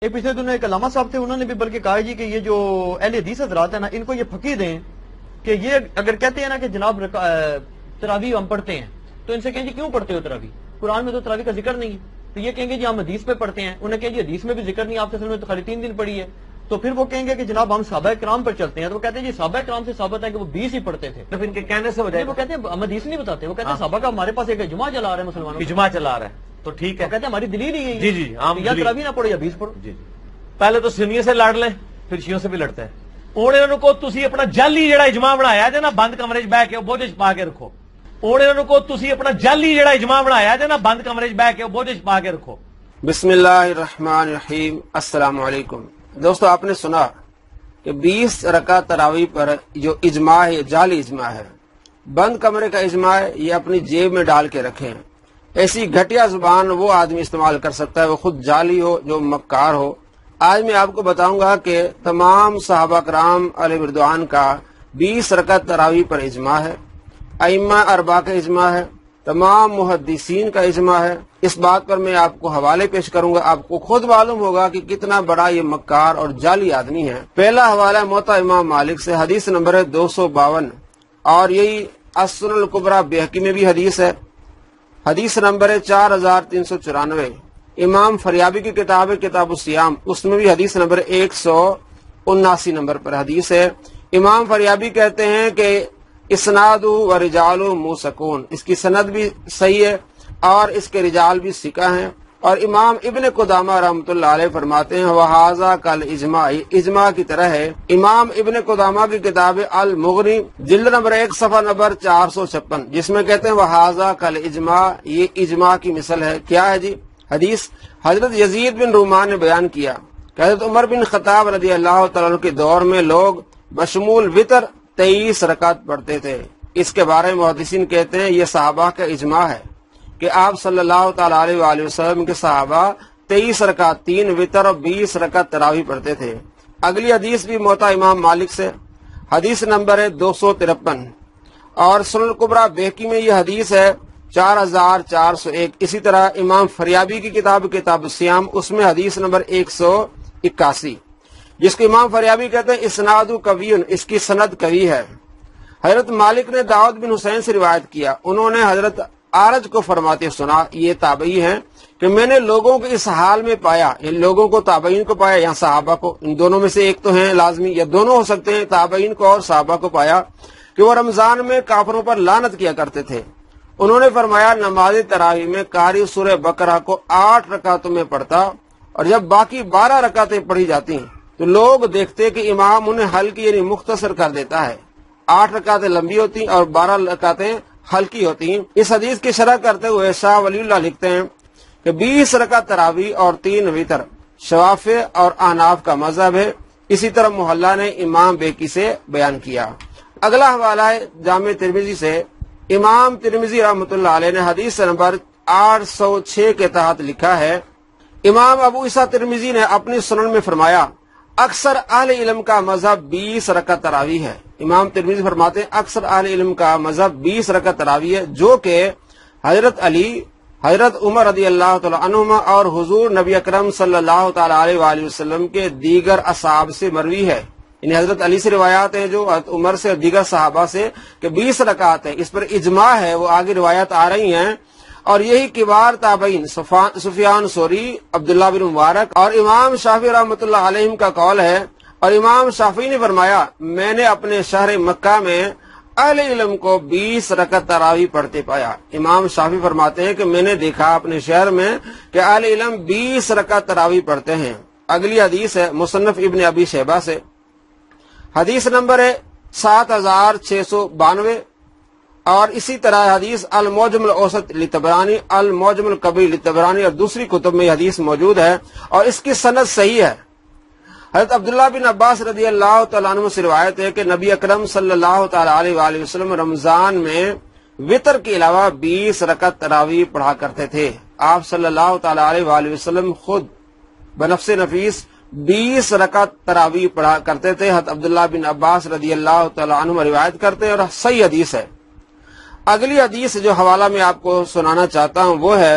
ایک پچھلے دنوں ایک علامہ صاحب تھے، انہوں نے بھی بلکہ کہا جی کہ یہ جو اہل حدیث حضرات ہیں نا، ان کو یہ پھکی دیں کہ یہ اگر کہتے ہیں نا کہ جناب تراویح ہم پڑھتے ہیں تو ان سے کہیں جی کیوں پڑھتے ہو تراویح؟ قرآن میں تو تراویح کا ذکر نہیں ہے، تو یہ کہیں گے جی ہم حدیث پہ پڑھتے ہیں، انہیں کہیں جی حدیث میں بھی ذکر نہیں، آپ نے تو خالی 3 دن پڑھی ہے، تو پھر وہ کہیں گے کہ جناب ہم صحابہ کرام پر چلتے ہیں، تو وہ کہتے ہیں جی صحابہ کرام سے ثابت ہے کہ وہ 20 ہی پڑھتے تھے، ان کے کہنے سے وہ کہتے ہیں ہم حدیث نہیں بتاتے، وہ کہتے ہیں صحابہ کا ہمارے پاس ایک اجماع چلا رہا ہے مسلمانوں، اجماع چلا رہا ہے تو ٹھیک ہے، کہتے ہیں ہماری دلیل ہی یہی جی جی یا تراویح نہ پڑھو یا 20 پڑھو۔ جی پہلے تو سنیوں سے لڑ لیں پھر شیعوں سے بھی لڑتے ہیں۔ انہوں کو تسی اپنا جعلی جڑا اجماع بنایا جے نا بند کمرے 'چ بیٹھ کے بوجھ پا کے رکھو، انہوں کو تسی اپنا جعلی جڑا اجماع بنایا جے نا بند کمرے 'چ بیٹھ کے بوجھ پا کے رکھو۔ بسم اللہ الرحمن الرحیم۔ السلام علیکم دوستو، آپ نے سنا کہ 20 رکعت تراویح پر جو اجماع ہے جعلی اجماع ہے، بند کمرے کا اجماع ہے، یہ اپنی جیب میں ڈال کے رکھیں۔ ایسی گھٹیا زبان وہ آدمی استعمال کر سکتا ہے وہ خود جعلی ہو، جو مکار ہو۔ آج میں آپ کو بتاؤں گا کہ تمام صحابہ کرام علیہ رضوان کا 20 رکعت تراویح پر اجماع ہے، ائمہ اربعہ کا اجماع ہے، تمام محدثین کا اجماع ہے۔ اس بات پر میں آپ کو حوالے پیش کروں گا، آپ کو خود معلوم ہوگا کہ کتنا بڑا یہ مکار اور جعلی آدمی ہے۔ پہلا حوالہ موطا امام مالک سے، حدیث نمبر ہے 252، اور یہی السنن الکبریٰ بیہقی میں بھی حدیث ہے، حدیث نمبر ہے 4394۔ امام فریابی کی کتاب ہے کتاب الصیام، اس میں بھی حدیث نمبر 179 نمبر پر حدیث ہے۔ امام فریابی کہتے ہیں کہ اسناد و رجال موثقون، اس کی سند بھی صحیح ہے اور اس کے رجال بھی ثقہ ہیں۔ اور امام ابن قدامہ رحمۃ اللہ علیہ فرماتے ہیں وہذا کل اجماع، اجماع کی طرح ہے۔ امام ابن قدامہ کی کتاب المغنی جلد نمبر 1 صفحہ نمبر 456، جس میں کہتے ہیں وہذا کل اجماع، یہ اجماع کی مثل ہے۔ کیا ہے جی؟ حدیث حضرت یزید بن رومان نے بیان کیا کہ حضرت عمر بن خطاب رضی اللہ تعالیٰ عنہ کے دور میں لوگ بشمول وطر 23 رکعت پڑھتے تھے۔ اس کے بارے میں محدثین کہتے ہیں یہ صحابہ کا اجماع ہے کہ آپ صلی اللہ تعالیٰ علیہ وآلہ وسلم کے صحابہ 23 رکعت 3 وطر اور 20 رکعت تراویح پڑھتے تھے۔ اگلی حدیث بھی موطا امام مالک سے، حدیث نمبر ہے 253، اور سنن الکبریٰ بیہقی میں یہ حدیث ہے 4401۔ اسی طرح امام فریابی کی کتاب کتاب الصیام، اس میں حدیث نمبر 181، جس کو امام فریابی کہتے ہیں اسناد قوی، اس کی سند قوی ہے۔ حضرت مالک نے داؤد بن حسین سے روایت کیا، انہوں نے حضرت آرج کو فرماتے سنا، یہ تابعی ہیں، کہ میں نے لوگوں کو اس حال میں پایا، ان لوگوں کو تابعین کو پایا یا صحابہ کو، ان دونوں میں سے ایک تو ہیں لازمی یا دونوں ہو سکتے ہیں، تابعین کو اور صحابہ کو پایا کہ وہ رمضان میں کافروں پر لعنت کیا کرتے تھے۔ انہوں نے فرمایا نماز تراویح میں قاری سورہ بقرہ کو 8 رکعتوں میں پڑھتا، اور جب باقی 12 رکعتیں پڑھی جاتی ہیں تو لوگ دیکھتے کہ امام انہیں ہلکی یعنی مختصر کر دیتا ہے، 8 رکعتیں لمبی ہوتی اور 12 رکعتیں ہلکی ہوتی ہیں۔ اس حدیث کی شرح کرتے ہوئے شاہ ولی اللہ لکھتے ہیں کہ 20 رکعت تراویح اور 3 وتر شوافع اور احناف کا مذہب ہے۔ اسی طرح محلہ نے امام بیہقی سے بیان کیا۔ اگلا حوالہ ہے جامع ترمذی سے، امام ترمذی رحمۃ اللہ علیہ نے حدیث نمبر 806 کے تحت لکھا ہے، امام ابو عیسیٰ ترمذی نے اپنی سنن میں فرمایا اکثر اہل علم کا مذہب 20 رکعت تراویح ہے۔ امام ترمذی فرماتے ہیں اکثر اہل علم کا مذہب 20 رکعت تراویح ہے، جو کہ حضرت علی، حضرت عمر رضی اللہ تعالیٰ عنہما اور حضور نبی اکرم صلی اللہ تعالیٰ علیہ وآلہ وسلم کے دیگر اصحاب سے مروی ہے۔ یعنی حضرت علی سے روایات ہیں، جو حضرت عمر سے اور دیگر صحابہ سے کہ 20 رکعت ہے، اس پر اجماع ہے، وہ آگے روایات آ رہی ہیں۔ اور یہی کبار تابعین سفیان ثوری، عبداللہ بن مبارک اور امام شافعی رحمۃ اللہ علیہ کا قول ہے، اور امام شافعی نے فرمایا میں نے اپنے شہر مکہ میں اہل علم کو 20 رکعت تراویح پڑھتے پایا۔ امام شافعی فرماتے ہیں کہ میں نے دیکھا اپنے شہر میں کہ اہل علم 20 رکعت تراویح پڑھتے ہیں۔ اگلی حدیث ہے مصنف ابن ابی شیبہ سے، حدیث نمبر ہے 7692، اور اسی طرح حدیث المعجم الاوسط لطبرانی، المعجم الکبیر لطبرانی اور دوسری کتب میں حدیث موجود ہے، اور اس کی سند صحیح ہے۔ حضرت عبداللہ بن عباس رضی اللہ تعالیٰ عنہ سے روایت ہے کہ نبی اکرم صلی اللہ تعالیٰ علیہ وآلہ وسلم رمضان میں وطر کے علاوہ 20 رکعت تراویح پڑھا کرتے تھے۔ آپ صلی اللہ تعالیٰ علیہ وآلہ وسلم خود بنفس نفیس 20 رکعت تراویح پڑھا کرتے تھے۔ حضرت عبداللہ بن عباس رضی اللہ تعالیٰ عنہ روایت کرتے ہیں اور صحیح حدیث ہے۔ اگلی حدیث جو حوالہ میں آپ کو سنانا چاہتا ہوں وہ ہے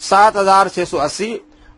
7680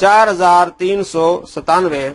4397।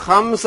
5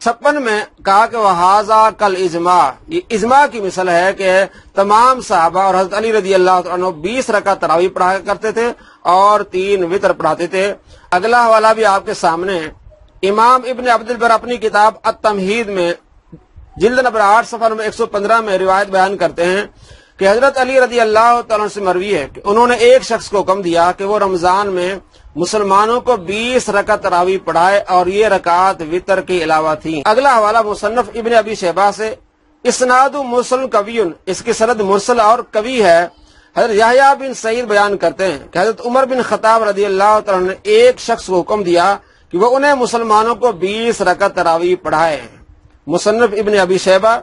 56 میں کہا کہ وہذا کل اجماع، یہ اجماع کی مثال ہے کہ تمام صحابہ اور حضرت علی رضی اللہ عنہ 20 رکعت تراویح پڑھا کرتے تھے اور 3 وتر پڑھاتے تھے۔ اگلا حوالہ بھی آپ کے سامنے ہے۔ امام ابن عبد البر اپنی کتاب التمہید میں جلد نمبر 8 صفحہ نمبر 115 میں روایت بیان کرتے ہیں کہ حضرت علی رضی اللہ تعالیٰ سے مروی ہے کہ انہوں نے ایک شخص کو حکم دیا کہ وہ رمضان میں مسلمانوں کو 20 رکعت تراویح پڑھائے اور یہ رکعات وطر کے علاوہ تھیں۔ اگلا حوالہ مصنف ابن ابی شیبہ سے، اسناد مرسل قوی، اس کی سند مرسل اور قوی ہے۔ حضرت یحییٰ بن سعید بیان کرتے ہیں کہ حضرت عمر بن خطاب رضی اللہ تعالیٰ نے ایک شخص کو حکم دیا کہ وہ انہیں مسلمانوں کو 20 رکعت تراویح پڑھائے۔ مصنف ابن ابی شیبہ،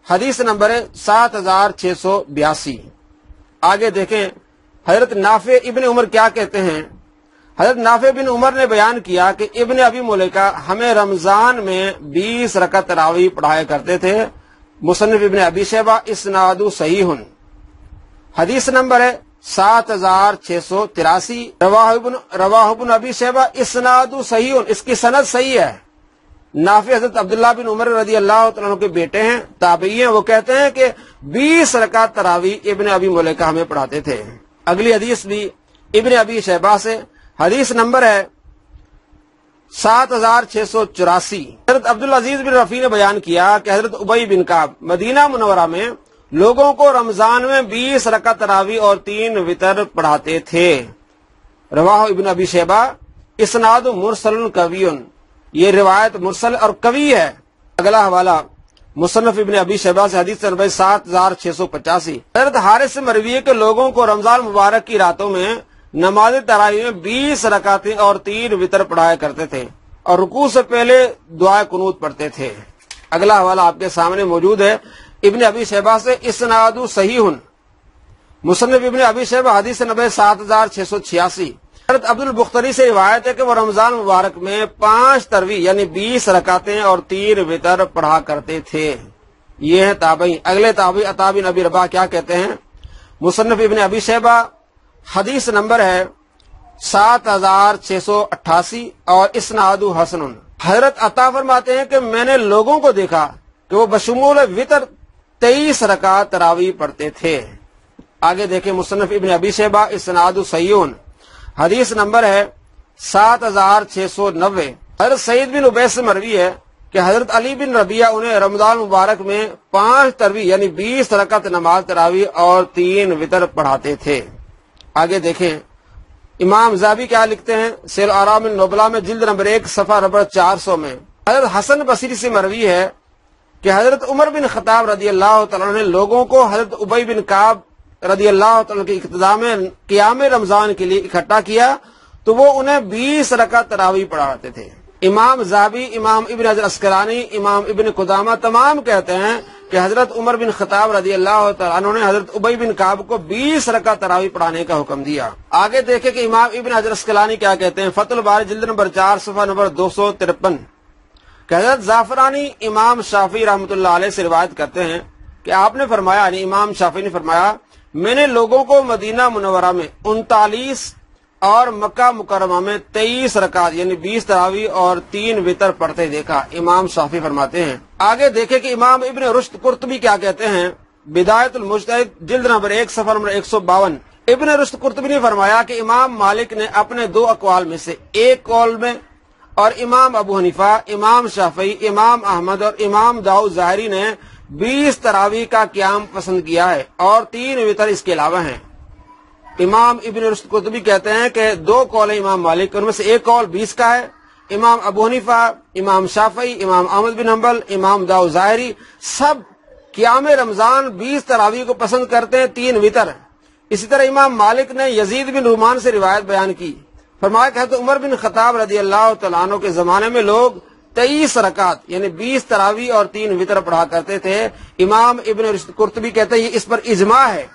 حدیث نمبر 7682۔ آگے دیکھیں حضرت نافع ابن عمر کیا کہتے ہیں۔ حضرت نافع بن عمر نے بیان کیا کہ ابن ابی ملیکہ ہمیں رمضان میں 20 رکعت تراویح پڑھایا کرتے تھے۔ مصنف ابن ابی شیبہ، اسناد صحیح، حدیث نمبر ہے 7683۔ رواہ ابن ابی شیبہ، اسناد صحیح، اس کی سند صحیح ہے۔ نافع حضرت عبداللہ بن عمر رضی اللہ تعالیٰ عنہ کے بیٹے ہیں، تابعی ہیں، وہ کہتے ہیں کہ 20 رکعت تراویح ابن ابی ملیکہ ہمیں پڑھاتے تھے۔ اگلی حدیث بھی ابن ابی شیبہ سے، حدیث نمبر ہے 7684۔ حضرت عبدالعزیز بن رفیع نے بیان کیا کہ حضرت ابی بن کعب مدینہ منورہ میں لوگوں کو رمضان میں 20 رکعت تراویح اور 3 وتر پڑھاتے تھے۔ رواہ ابن ابی شیبہ، اسناد مرسل قوی، یہ روایت مرسل اور قوی ہے۔ اگلا حوالہ مصنف ابن ابی شیبہ سے، حدیث نمبر 7685۔ حضرت حارث سے مروی ہے کہ لوگوں کو رمضان مبارک کی راتوں میں نماز تراویح میں 20 رکعتیں اور 3 وتر پڑھایا کرتے تھے اور رکوع سے پہلے دعائے قنوت پڑھتے تھے۔ اگلا حوالہ آپ کے سامنے موجود ہے، ابن ابی شیبہ سے، اسناد صحیح، مصنف ابن ابی شیبہ، حدیث نمبر 7686۔ حضرت عبد البختری سے روایت ہے کہ وہ رمضان مبارک میں 5 تراویح یعنی 20 رکعتیں اور 3 وتر پڑھا کرتے تھے۔ یہ ہے تابعی۔ اگلے تابعی عطا بن ابی رباح کیا کہتے ہیں؟ مصنف ابن ابی شیبہ، حدیث نمبر ہے 7688 اور اسناد حسن۔ حضرت عطا فرماتے ہیں کہ میں نے لوگوں کو دیکھا کہ وہ بشمول وتر 23 رکعت تراویح پڑھتے تھے۔ آگے دیکھیں مصنف ابن ابی شیبہ، اسناد صحیح، حدیث نمبر ہے 7690۔ حضرت سعید بن عبید سے مروی ہے کہ حضرت علی بن ربیعہ انہیں رمضان مبارک میں 5 تراویح یعنی 20 رکعت نماز تراویح اور 3 وتر پڑھاتے تھے۔ آگے دیکھیں امام ذہبی کیا لکھتے ہیں، سیر اعلام النبلاء میں جلد نمبر 1 صفحہ نمبر 400 میں۔ حضرت حسن بصری سے مروی ہے کہ حضرت عمر بن خطاب رضی اللہ تعالیٰ نے لوگوں کو حضرت ابی بن کعب رضی اللہ تعالیٰ کے اقتداء میں قیام رمضان کے لیے اکٹھا کیا تو وہ انہیں 20 رکعت تراویح پڑھاتے تھے۔ امام ذہبی، امام ابن حجر اسقلانی، امام ابن قدامہ تمام کہتے ہیں کہ حضرت عمر بن خطاب رضی اللہ تعالیٰ عنہ نے حضرت ابی بن کعب کو 20 رکعت تراویح پڑھانے کا حکم دیا۔ آگے دیکھیں کہ امام ابن حجر اسقلانی کیا کہتے ہیں، فتح الباری جلد نمبر 4 صفحہ نمبر 253، کہ حضرت زعفرانی امام شافعی رحمۃ اللہ علیہ سے روایت کرتے ہیں کہ آپ نے فرمایا، یعنی امام شافعی نے فرمایا، میں نے لوگوں کو مدینہ منورہ میں 39 اور مکہ مکرمہ میں 23 رکعت یعنی 20 تراویح اور 3 وتر پڑھتے دیکھا۔ امام شافعی فرماتے ہیں۔ آگے دیکھیں کہ امام ابن رشد قرطبی کیا کہتے ہیں، بدایت المجتہد جلد نمبر 1 صفحہ نمبر 152۔ ابن رشد قرطبی نے فرمایا کہ امام مالک نے اپنے 2 اقوال میں سے ایک قول میں، اور امام ابو حنیفہ، امام شافعی، امام احمد اور امام داؤد ظاہری نے 20 تراویح کا قیام پسند کیا ہے اور 3 وتر اس کے علاوہ ہیں۔ امام ابن رشد قرطبی کہتے ہیں کہ 2 قول امام مالک، ان میں سے ایک قول 20 کا ہے۔ امام ابو حنیفہ، امام شافعی، امام احمد بن حنبل، امام داؤد ظاہری سب قیام رمضان 20 تراویح کو پسند کرتے ہیں، 3 وتر۔ اسی طرح امام مالک نے یزید بن رومان سے روایت بیان کی، فرمایا کہ حضرت عمر بن خطاب رضی اللہ تعالیٰ عنہ کے زمانے میں لوگ 23 رکعت یعنی 20 تراویح اور 3 وتر پڑھا کرتے تھے۔ امام ابن رشد قرطبی کہتے ہیں یہ اس پر اجماع ہے،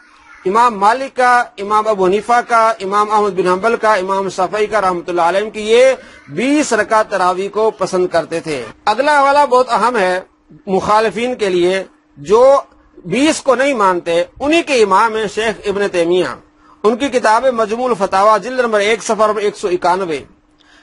امام مالک کا، امام ابو حنیفہ کا، امام احمد بن حنبل کا، امام شافعی کا رحمۃ اللہ علیہ کی یہ 20 رکعت تراویح کو پسند کرتے تھے۔ اگلا حوالہ بہت اہم ہے مخالفین کے لیے، جو 20 کو نہیں مانتے، انہی کے امام ہیں شیخ ابن تیمیہ۔ ان کی کتاب مجموع الفتاوی جلد نمبر 1 صفحہ نمبر 191۔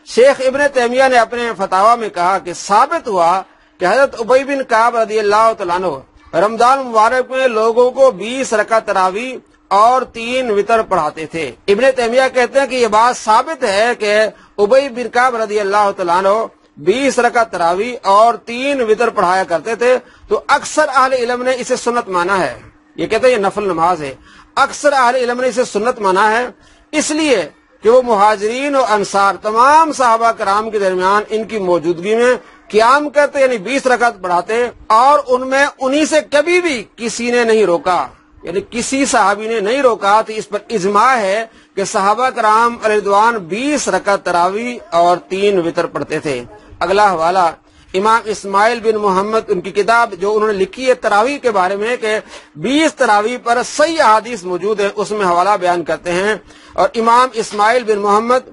شیخ ابن تیمیہ نے اپنے فتاوی میں کہا کہ ثابت ہوا کہ حضرت ابی بن کعب رضی اللہ تعالیٰ عنہ رمضان مبارک میں لوگوں کو 20 رکعت تراویح اور 3 وتر پڑھاتے تھے۔ ابن تیمیہ کہتے ہیں کہ یہ بات ثابت ہے کہ ابی بن کعب رضی اللہ تعالیٰ عنہ 20 رکعت تراویح اور 3 وتر پڑھایا کرتے تھے، تو اکثر اہل علم نے اسے سنت مانا ہے۔ یہ کہتے ہیں یہ نفل نماز ہے، اکثر اہل علم نے اسے سنت مانا ہے، اس لیے کہ وہ مہاجرین و انصار تمام صحابہ کرام کے درمیان ان کی موجودگی میں قیام کرتے، یعنی 20 رکعت پڑھاتے، اور ان میں انہی سے کبھی بھی کسی نے نہیں روکا، یعنی کسی صحابی نے نہیں روکا۔ تو اس پر اجماع ہے کہ صحابہ کرام علیہ رضوان 20 رکعت تراویح اور 3 وتر پڑھتے تھے۔ اگلا حوالہ امام اسماعیل بن محمد، ان کی کتاب جو انہوں نے لکھی ہے تراویح کے بارے میں کہ 20 تراویح پر صحیح احادیث موجود ہے، اس میں حوالہ بیان کرتے ہیں۔ اور امام اسماعیل بن محمد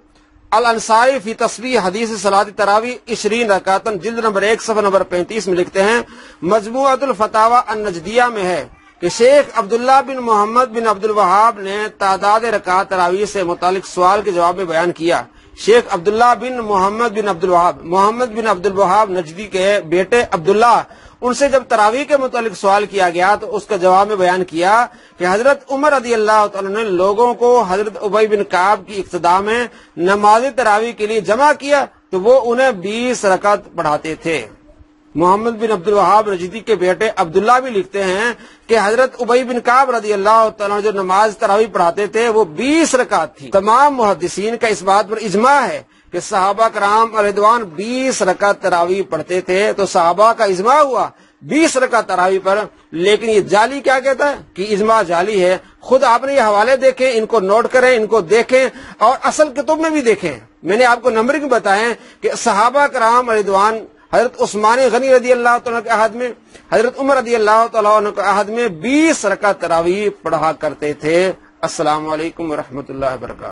الانصاری فی تصویح حدیث صلاۃ تراویح 20 رکعتن جلد نمبر 1 صفحہ نمبر 35 میں لکھتے ہیں، مجموعۃ الفتاوی النجدیہ میں ہے کہ شیخ عبداللہ بن محمد بن عبد الوہاب نے تعداد رکعات تراویح سے متعلق سوال کے جواب میں بیان کیا۔ شیخ عبداللہ بن محمد بن عبد الوہاب، محمد بن عبد الوہاب نجدی کے بیٹے عبداللہ، ان سے جب تراویح کے متعلق سوال کیا گیا تو اس کا جواب میں بیان کیا کہ حضرت عمر رضی اللہ تعالیٰ نے لوگوں کو حضرت ابی بن کعب کی اقتداء میں نماز تراویح کے لیے جمع کیا تو وہ انہیں 20 رکعت پڑھاتے تھے۔ محمد بن عبد الوہاب نجدی کے بیٹے عبداللہ بھی لکھتے ہیں کہ حضرت ابی بن کعب رضی اللہ تعالیٰ جو نماز تراویح پڑھاتے تھے وہ 20 رکعت تھی۔ تمام محدثین کا اس بات پر اجماع ہے کہ صحابہ کرام علیہ رضوان 20 رکعت تراویح پڑھتے تھے، تو صحابہ کا اجماع ہوا 20 رکعت تراویح پر۔ لیکن یہ جعلی کیا کہتا ہے کہ اجماع جعلی ہے۔ خود آپ نے یہ حوالے دیکھیں، ان کو نوٹ کریں، ان کو دیکھیں اور اصل کتب میں بھی دیکھیں۔ میں نے آپ کو نمبرنگ بتائیں کہ صحابہ کرام علیہ رضوان حضرت عثمان غنی رضی اللہ تعالیٰ کے عہد میں، حضرت عمر رضی اللہ تعالیٰ عنہ کے عہد میں 20 رکعت تراویح پڑھا کرتے تھے۔ السلام علیکم ورحمۃ اللہ وبرکاتہ۔